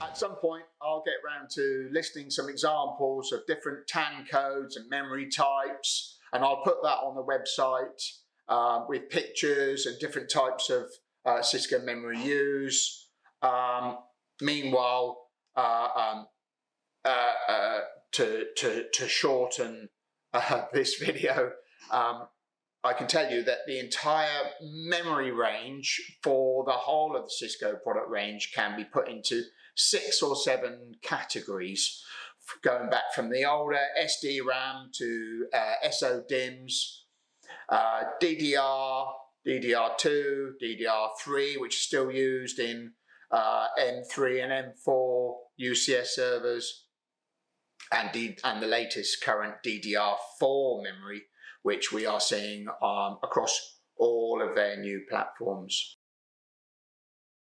At some point, I'll get round to listing some examples of different TAN codes and memory types, and I'll put that on the website with pictures and different types of Cisco memory use. Meanwhile, to shorten this video, I can tell you that the entire memory range for the whole of the Cisco product range can be put into 6 or 7 categories, going back from the older SDRAM to SODIMMs, DDR, DDR2, DDR3, which is still used in M3 and M4 UCS servers, and the latest current DDR4 memory, which we are seeing across all of their new platforms.